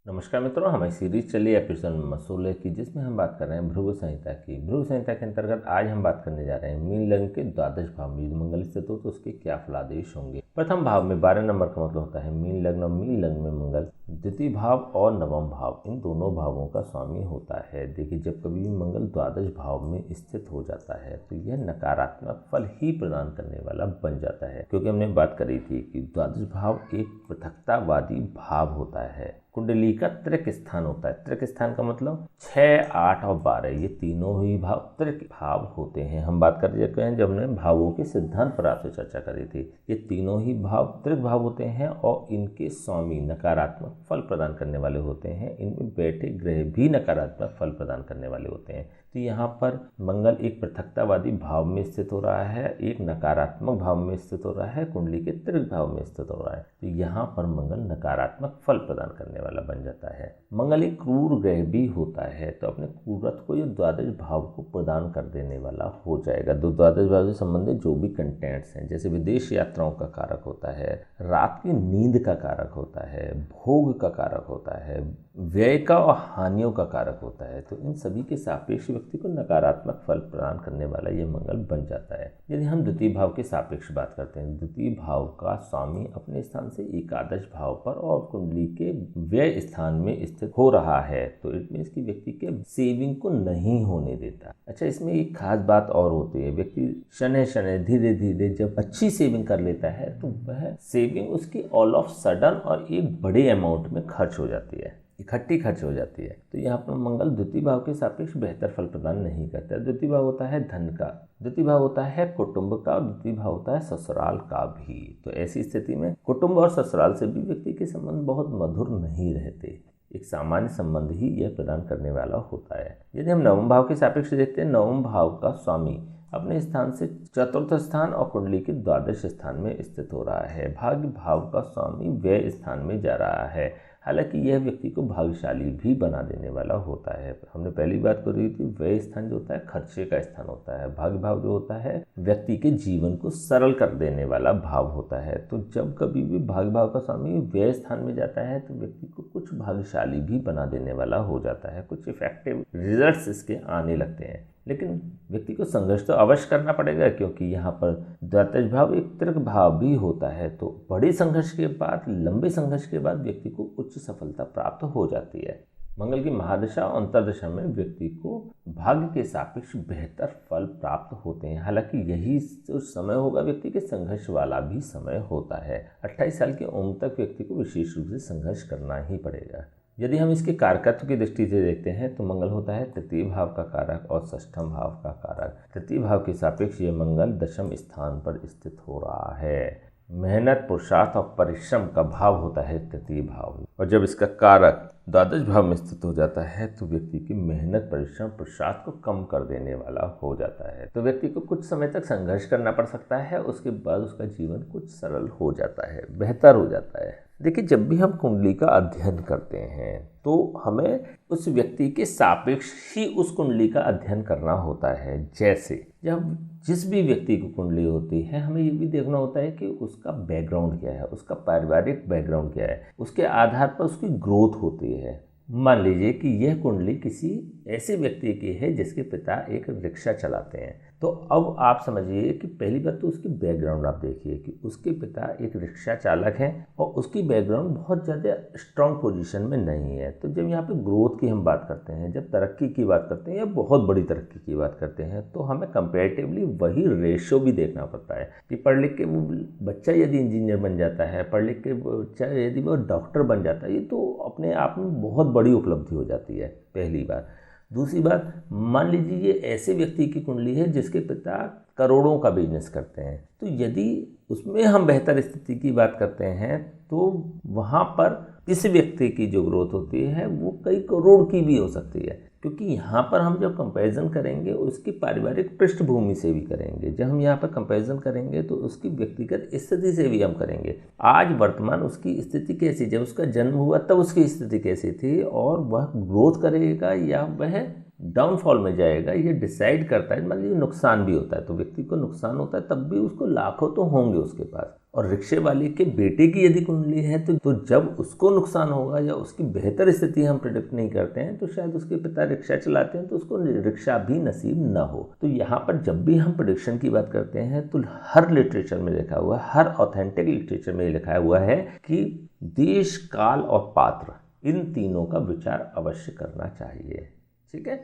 नमस्कार मित्रों, हमारी सीरीज चली एपिसोड नंबर 16 की, जिसमें हम बात कर रहे हैं भृगु संहिता की। भृगु संहिता के अंतर्गत आज हम बात करने जा रहे हैं मीन लग्न के द्वादश भाव में मंगल स्थित हो तो उसके क्या फलादेश होंगे। प्रथम भाव में 12 नंबर का मतलब होता है मीन लग्न, और मीन लग्न में मंगल द्वितीय भाव और नवम भाव, इन दोनों भावों का स्वामी होता है। देखिए, जब कभी भी मंगल द्वादश भाव में स्थित हो जाता है तो यह नकारात्मक फल ही प्रदान करने वाला बन जाता है, क्योंकि हमने बात करी थी कि द्वादश भाव एक पृथकतावादी भाव होता है। कुंडली का त्रिक स्थान होता है। त्रिक स्थान का मतलब 6, 8 और 12, ये तीनों ही भाव त्रिक भाव होते हैं। हम बात कर चुके हैं जब हमने भावों के सिद्धांत पर आपसे चर्चा करी थी। ये तीनों ही भाव त्रिक भाव होते हैं और इनके स्वामी नकारात्मक फल प्रदान करने वाले होते हैं। इनमें बैठे ग्रह भी नकारात्मक फल प्रदान करने वाले होते हैं। तो यहाँ पर मंगल एक पृथकतावादी भाव में स्थित हो रहा है, एक नकारात्मक भाव में स्थित हो रहा है, कुंडली के त्रिक भाव में स्थित हो रहा है। तो यहाँ पर मंगल नकारात्मक फल प्रदान करने वाला बन जाता है। मंगल एक क्रूर ग्रह भी होता है, तो अपने क्रूरत्व को ये द्वादश भाव को प्रदान कर देने वाला हो जाएगा। तो द्वादश भाव से संबंधित जो भी कंटेंट्स हैं, जैसे विदेश यात्राओं का कारक होता है, रात की नींद का कारक होता है, भोग का कारक होता है, व्यय का और हानियों का कारक होता है, तो इन सभी के सापेक्ष व्यक्ति को नकारात्मक फल प्रदान करने वाला ये मंगल बन जाता है। यदि हम द्वितीय भाव के सापेक्ष बात करते हैं, द्वितीय भाव का स्वामी अपने स्थान से एकादश भाव पर और कुंडली के व्यय स्थान में स्थित हो रहा है, तो इसमें इसकी व्यक्ति के सेविंग को नहीं होने देता। अच्छा, इसमें एक खास बात और होती है, व्यक्ति शनै शनै धीरे धीरे जब अच्छी सेविंग कर लेता है तो वह सेविंग उसकी ऑल ऑफ सडन और एक बड़े अमाउंट में खर्च हो जाती है, इकट्ठी खर्च हो जाती है। तो यहाँ पर मंगल द्वितीय भाव के सापेक्ष बेहतर फल प्रदान नहीं करता है। द्वितीय भाव होता है धन का, द्वितीय भाव होता है कुटुंब का, और द्वितीय भाव होता है ससुराल का भी। तो ऐसी स्थिति में कुटुंब और ससुराल से भी व्यक्ति के संबंध बहुत मधुर नहीं रहते, एक सामान्य संबंध ही यह प्रदान करने वाला होता है। यदि हम नवम भाव के सापेक्ष देखते हैं, नवम भाव का स्वामी अपने स्थान से चतुर्थ स्थान और कुंडली के द्वादश स्थान में स्थित हो रहा है। भाग्य भाव का स्वामी व्यय स्थान में जा रहा है, हालांकि यह व्यक्ति को भाग्यशाली भी बना देने वाला होता है। हमने पहली बात कर रही थी, व्यय स्थान जो होता है खर्चे का स्थान होता है, भाग्य भाव जो होता है व्यक्ति के जीवन को सरल कर देने वाला भाव होता है। तो जब कभी भी भाग्य भाव का स्वामी व्यय स्थान में जाता है तो व्यक्ति को कुछ भाग्यशाली भी बना देने वाला हो जाता है, कुछ इफेक्टिव रिजल्ट्स इसके आने लगते हैं। लेकिन व्यक्ति को संघर्ष तो अवश्य करना पड़ेगा, क्योंकि यहाँ पर द्वादश भाव एक त्रिक भाव भी होता है। तो बड़े संघर्ष के बाद, लंबे संघर्ष के बाद व्यक्ति को उच्च सफलता प्राप्त हो जाती है। मंगल की महादशा और अंतर्दशा में व्यक्ति को भाग्य के सापेक्ष बेहतर फल प्राप्त होते हैं। हालांकि यही जो समय होगा व्यक्ति के संघर्ष वाला भी समय होता है। 28 साल की उम्र तक व्यक्ति को विशेष रूप से संघर्ष करना ही पड़ेगा। यदि हम इसके कारकत्व की दृष्टि से देखते हैं तो मंगल होता है तृतीय भाव का कारक और षष्ठम भाव का कारक। तृतीय भाव के सापेक्ष ये मंगल दशम स्थान पर स्थित हो रहा है। मेहनत, पुरुषार्थ और परिश्रम का भाव होता है तृतीय भाव, और जब इसका कारक द्वादश भाव में स्थित हो जाता है तो व्यक्ति की मेहनत, परिश्रम, पुरुषार्थ को कम कर देने वाला हो जाता है। तो व्यक्ति को कुछ समय तक संघर्ष करना पड़ सकता है, उसके बाद उसका जीवन कुछ सरल हो जाता है, बेहतर हो जाता है। देखिए, जब भी हम कुंडली का अध्ययन करते हैं तो हमें उस व्यक्ति के सापेक्ष ही उस कुंडली का अध्ययन करना होता है। जैसे जब जिस भी व्यक्ति की कुंडली होती है, हमें ये भी देखना होता है कि उसका बैकग्राउंड क्या है, उसका पारिवारिक बैकग्राउंड क्या है, उसके आधार पर उसकी ग्रोथ होती है। मान लीजिए कि यह कुंडली किसी ऐसे व्यक्ति की है जिसके पिता एक रिक्शा चलाते हैं, तो अब आप समझिए कि पहली बात तो उसकी बैकग्राउंड आप देखिए कि उसके पिता एक रिक्शा चालक हैं और उसकी बैकग्राउंड बहुत ज़्यादा स्ट्रॉन्ग पोजीशन में नहीं है। तो जब यहाँ पे ग्रोथ की हम बात करते हैं, जब तरक्की की बात करते हैं या बहुत बड़ी तरक्की की बात करते हैं, तो हमें कंपैरेटिवली वही रेशो भी देखना पड़ता है कि पढ़ लिख के वो बच्चा यदि इंजीनियर बन जाता है, पढ़ लिख के बच्चा यदि वो डॉक्टर बन जाता है, ये तो अपने आप में बहुत बड़ी उपलब्धि हो जाती है, पहली बात। दूसरी बात, मान लीजिए ये ऐसे व्यक्ति की कुंडली है जिसके पिता करोड़ों का बिजनेस करते हैं, तो यदि उसमें हम बेहतर स्थिति की बात करते हैं तो वहाँ पर इस व्यक्ति की जो ग्रोथ होती है वो कई करोड़ की भी हो सकती है, क्योंकि यहाँ पर हम जब कंपैरिजन करेंगे उसकी पारिवारिक पृष्ठभूमि से भी करेंगे। जब हम यहाँ पर कंपैरिजन करेंगे तो उसकी व्यक्तिगत स्थिति से भी हम करेंगे। आज वर्तमान उसकी स्थिति कैसी, जब उसका जन्म हुआ तब उसकी स्थिति कैसी थी, और वह ग्रोथ करेगा या वह डाउनफॉल में जाएगा, ये डिसाइड करता है। मान लीजिए नुकसान भी होता है तो व्यक्ति को नुकसान होता है, तब भी उसको लाखों तो होंगे उसके पास, और रिक्शे वाले के बेटे की यदि कुंडली है तो जब उसको नुकसान होगा या उसकी बेहतर स्थिति हम प्रेडिक्ट नहीं करते हैं तो शायद उसके पिता रिक्शा चलाते हैं तो उसको रिक्शा भी नसीब ना हो। तो यहाँ पर जब भी हम प्रेडिक्शन की बात करते हैं तो हर लिटरेचर में लिखा हुआ, हर ऑथेंटिक लिटरेचर में लिखा हुआ है कि देश, काल और पात्र, इन तीनों का विचार अवश्य करना चाहिए। ठीक है,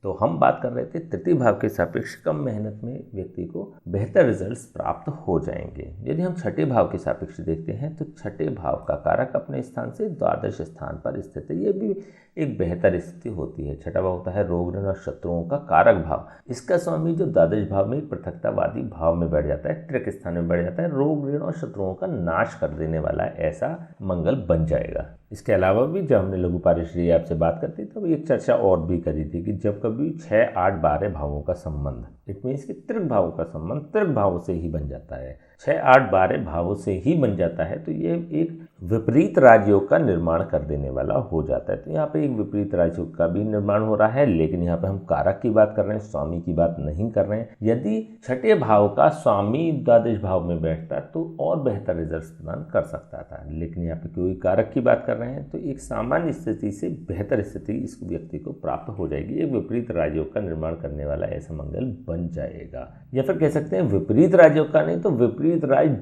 तो हम बात कर रहे थे तृतीय भाव के सापेक्ष कम मेहनत में व्यक्ति को बेहतर रिजल्ट्स प्राप्त हो जाएंगे। यदि हम छठे भाव के सापेक्ष देखते हैं तो छठे भाव का कारक अपने स्थान से द्वादश स्थान पर स्थित है। ये भी एक बेहतर स्थिति होती है। छठा भाव होता है रोग ऋण और शत्रुओं का कारक भाव। इसका स्वामी जो द्वादश भाव में पृथकतावादी भाव में बैठ जाता है, त्रिक स्थान में बैठ जाता है, रोग ऋण और शत्रुओं का नाश कर देने वाला ऐसा मंगल बन जाएगा। इसके अलावा भी जब हमने लघु पारिश्री आपसे बात करती तब एक चर्चा और भी करी थी कि जब कभी 6, 8, 12 भावों का संबंध, इट मीन्स कि त्रिक भावों का संबंध त्रिक भावों से ही बन जाता है, 6, 8, 12 भावों से ही बन जाता है, तो ये एक विपरीत राजयोग का निर्माण कर देने वाला हो जाता है। तो यहाँ पे एक विपरीत राजयोग का भी निर्माण हो रहा है, लेकिन यहाँ पे हम कारक की बात कर रहे हैं, स्वामी की बात नहीं कर रहे हैं। यदि छठे भाव का स्वामी द्वादश भाव में बैठता तो और बेहतर रिजल्ट प्रदान कर सकता था, लेकिन यहाँ पे कोई कारक की बात कर रहे हैं तो एक सामान्य स्थिति से बेहतर स्थिति इस व्यक्ति को प्राप्त हो जाएगी। एक विपरीत राजयोग का निर्माण करने वाला ऐसा मंगल बन जाएगा, या फिर कह सकते हैं विपरीत राजयोग का नहीं तो विपरीत राज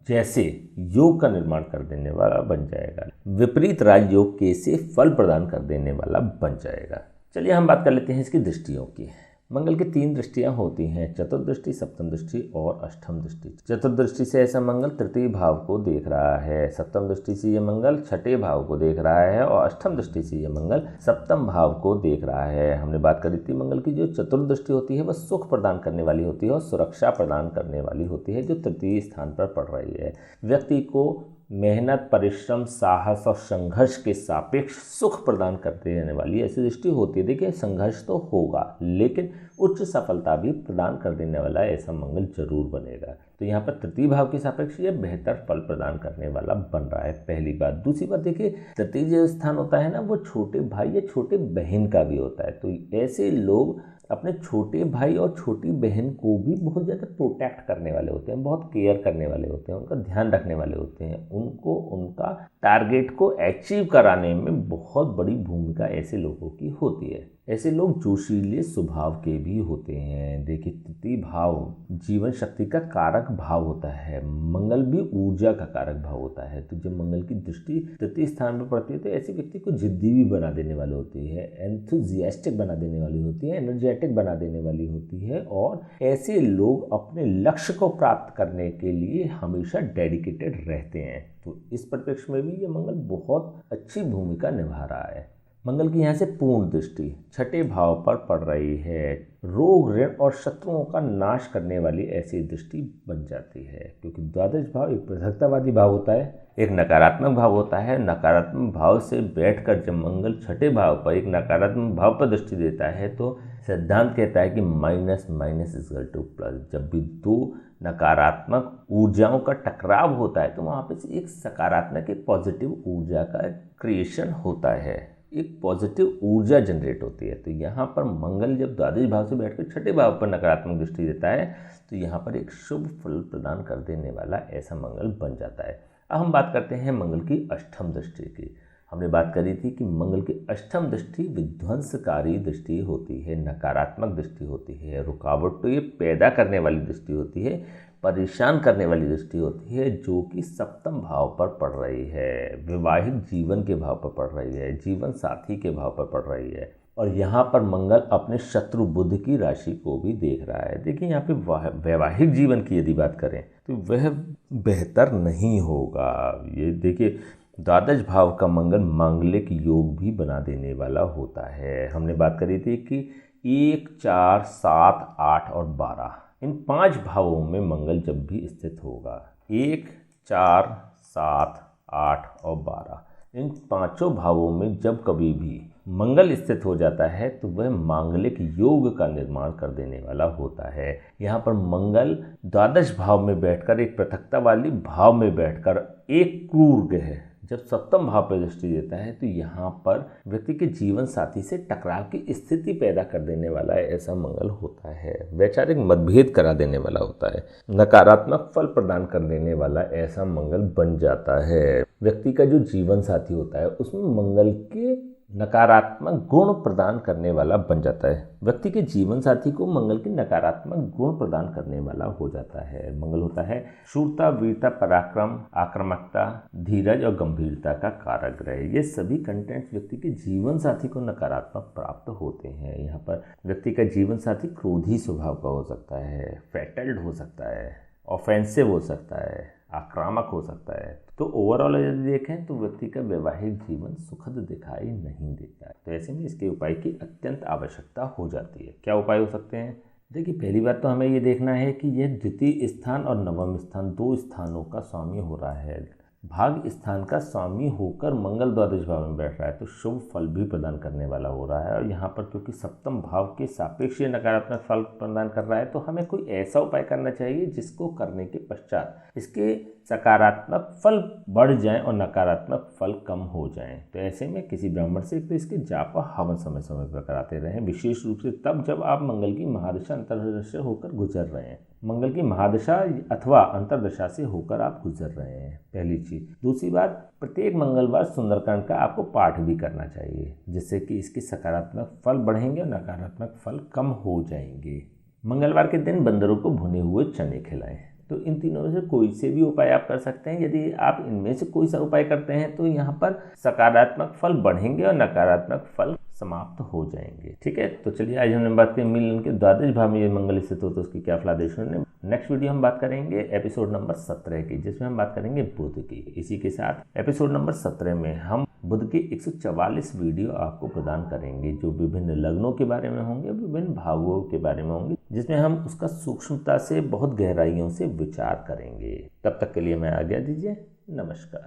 जैसे योग का निर्माण कर देने वाला बन जाएगा, विपरीत राजयोग के से फल प्रदान कर देने वाला बन जाएगा। चलिए हम बात कर लेते हैं इसकी दृष्टियों की। मंगल की 3 दृष्टियां होती हैं, चतुर्दृष्टि, सप्तम दृष्टि और अष्टम दृष्टि। चतुर्दृष्टि से ऐसा मंगल तृतीय भाव को देख रहा है, सप्तम दृष्टि से ये मंगल छठे भाव को देख रहा है और अष्टम दृष्टि से ये मंगल सप्तम भाव को देख रहा है। हमने बात करी थी मंगल की जो चतुर्दृष्टि होती है वह सुख प्रदान करने वाली होती है और सुरक्षा प्रदान करने वाली होती है, जो तृतीय स्थान पर पड़ रही है। व्यक्ति को मेहनत, परिश्रम, साहस और संघर्ष के सापेक्ष सुख प्रदान करते रहने वाली ऐसी दृष्टि होती है। देखिए संघर्ष तो होगा लेकिन उच्च सफलता भी प्रदान कर देने वाला ऐसा मंगल जरूर बनेगा। तो यहाँ पर तृतीय भाव के सापेक्ष ये बेहतर फल प्रदान करने वाला बन रहा है, पहली बात। दूसरी बात देखिए तृतीय जो स्थान होता है ना वो छोटे भाई या छोटे बहन का भी होता है, तो ऐसे लोग अपने छोटे भाई और छोटी बहन को भी बहुत ज़्यादा प्रोटेक्ट करने वाले होते हैं, बहुत केयर करने वाले होते हैं, उनका ध्यान रखने वाले होते हैं, उनको उनका टारगेट को अचीव कराने में बहुत बड़ी भूमिका ऐसे लोगों की होती है। ऐसे लोग जोशीले स्वभाव के भी होते हैं। देखिए तृतीय भाव जीवन शक्ति का कारक भाव होता है, मंगल भी ऊर्जा का कारक भाव होता है। तो जब मंगल की दृष्टि तृतीय स्थान पर पड़ती है तो ऐसे व्यक्ति को जिद्दी भी बना देने वाली होती है, एंथुजियास्टिक बना देने वाली होती है, एनर्जेटिक बना देने वाली होती है, और ऐसे लोग अपने लक्ष्य को प्राप्त करने के लिए हमेशा डेडिकेटेड रहते हैं। तो इस परिप्रेक्ष्य में भी ये मंगल बहुत अच्छी भूमिका निभा रहा है। मंगल की यहाँ से पूर्ण दृष्टि छठे भाव पर पड़ रही है, रोग, ऋण और शत्रुओं का नाश करने वाली ऐसी दृष्टि बन जाती है, क्योंकि द्वादश भाव एक पृथकतावादी भाव होता है, एक नकारात्मक भाव होता है। नकारात्मक भाव से बैठकर जब मंगल छठे भाव पर एक नकारात्मक भाव पर दृष्टि देता है तो सिद्धांत कहता है कि minus minus equal two plus. जब भी दो नकारात्मक ऊर्जाओं का टकराव होता है तो वहाँ पे से एक सकारात्मक, एक पॉजिटिव ऊर्जा का क्रिएशन होता है, एक पॉजिटिव ऊर्जा जनरेट होती है। तो यहाँ पर मंगल जब द्वादश भाव से बैठकर छठे भाव पर नकारात्मक दृष्टि देता है तो यहाँ पर एक शुभ फल प्रदान कर देने वाला ऐसा मंगल बन जाता है। अब हम बात करते हैं मंगल की अष्टम दृष्टि की। हमने बात करी थी कि मंगल की अष्टम दृष्टि विध्वंसकारी दृष्टि होती है, नकारात्मक दृष्टि होती है, रुकावट तो ये पैदा करने वाली दृष्टि होती है, परेशान करने वाली दृष्टि होती है, जो कि सप्तम भाव पर पड़ रही है, वैवाहिक जीवन के भाव पर पड़ रही है, जीवन साथी के भाव पर पड़ रही है। और यहाँ पर मंगल अपने शत्रु बुध की राशि को भी देख रहा है। देखिए यहाँ पे वैवाहिक जीवन की यदि बात करें तो वह बेहतर नहीं होगा। ये देखिए द्वादश भाव का मंगल मांगलिक योग भी बना देने वाला होता है। हमने बात करी थी कि 1, 4, 7, 8 और 12 इन 5 भावों में मंगल जब भी स्थित होगा, 1, 4, 7, 8 और 12 इन पांचों भावों में जब कभी भी मंगल स्थित हो जाता है तो वह मांगलिक योग का निर्माण कर देने वाला होता है। यहाँ पर मंगल द्वादश भाव में बैठकर, एक पृथकता वाली भाव में बैठकर एक क्रूर ग्रह जब सप्तम भाव पर दृष्टि देता है तो यहाँ पर व्यक्ति के जीवन साथी से टकराव की स्थिति पैदा कर देने वाला ऐसा मंगल होता है। वैचारिक मतभेद करा देने वाला होता है। नकारात्मक फल प्रदान कर देने वाला ऐसा मंगल बन जाता है। व्यक्ति का जो जीवन साथी होता है उसमें मंगल के नकारात्मक गुण प्रदान करने वाला बन जाता है। व्यक्ति के जीवन साथी को मंगल के नकारात्मक गुण प्रदान करने वाला हो जाता है। मंगल होता है शूरता, वीरता, पराक्रम, आक्रामकता, धीरज और गंभीरता का कारक ग्रह। ये सभी कंटेंट्स व्यक्ति के जीवन साथी को नकारात्मक प्राप्त होते हैं। यहाँ पर व्यक्ति का जीवन साथी क्रोधी स्वभाव का हो सकता है, फैटल्ड हो सकता है, ऑफेंसिव हो सकता है, आक्रामक हो सकता है। तो ओवरऑल यदि देखें तो व्यक्ति का वैवाहिक जीवन सुखद दिखाई नहीं देता है। तो ऐसे में इसके उपाय की अत्यंत आवश्यकता हो जाती है। क्या उपाय हो सकते हैं? देखिए, पहली बात तो हमें ये देखना है कि यह द्वितीय स्थान और नवम स्थान 2 स्थानों का स्वामी हो रहा है। भाग्य स्थान का स्वामी होकर मंगल द्वादश भाव में बैठ रहा है तो शुभ फल भी प्रदान करने वाला हो रहा है। और यहाँ पर क्योंकि सप्तम भाव के सापेक्ष नकारात्मक फल प्रदान कर रहा है तो हमें कोई ऐसा उपाय करना चाहिए जिसको करने के पश्चात इसके सकारात्मक फल बढ़ जाएं और नकारात्मक फल कम हो जाएं। तो ऐसे में किसी ब्राह्मण से तो इसके जाप हवन समय समय पर कराते रहें, विशेष रूप से तब जब आप मंगल की महादशा अंतर्दशा होकर गुजर रहे हैं। मंगल की महादशा अथवा अंतर्दशा से होकर आप गुजर रहे हैं, पहली चीज। दूसरी बात, प्रत्येक मंगलवार सुंदरकांड का आपको पाठ भी करना चाहिए जिससे कि इसके सकारात्मक फल बढ़ेंगे और नकारात्मक फल कम हो जाएंगे। मंगलवार के दिन बंदरों को भुने हुए चने खिलाएं। तो इन तीनों में से कोई से भी उपाय आप कर सकते हैं। यदि आप इनमें से कोई सा उपाय करते हैं तो यहाँ पर सकारात्मक फल बढ़ेंगे और नकारात्मक फल समाप्त हो जाएंगे। ठीक है, तो चलिए आज हमने बात की मीन के द्वादश भाव में ये मंगल स्थित हो तो उसकी क्या फलादेश होने। नेक्स्ट वीडियो हम बात करेंगे एपिसोड नंबर 17 की, जिसमें हम बात करेंगे बुध की। इसी के साथ एपिसोड नंबर 17 में हम बुध के 144 वीडियो आपको प्रदान करेंगे जो विभिन्न लग्नों के बारे में होंगे, विभिन्न भावों के बारे में होंगे, जिसमें हम उसका सूक्ष्मता से बहुत गहराइयों से विचार करेंगे। तब तक के लिए मैं आज्ञा दीजिए, नमस्कार।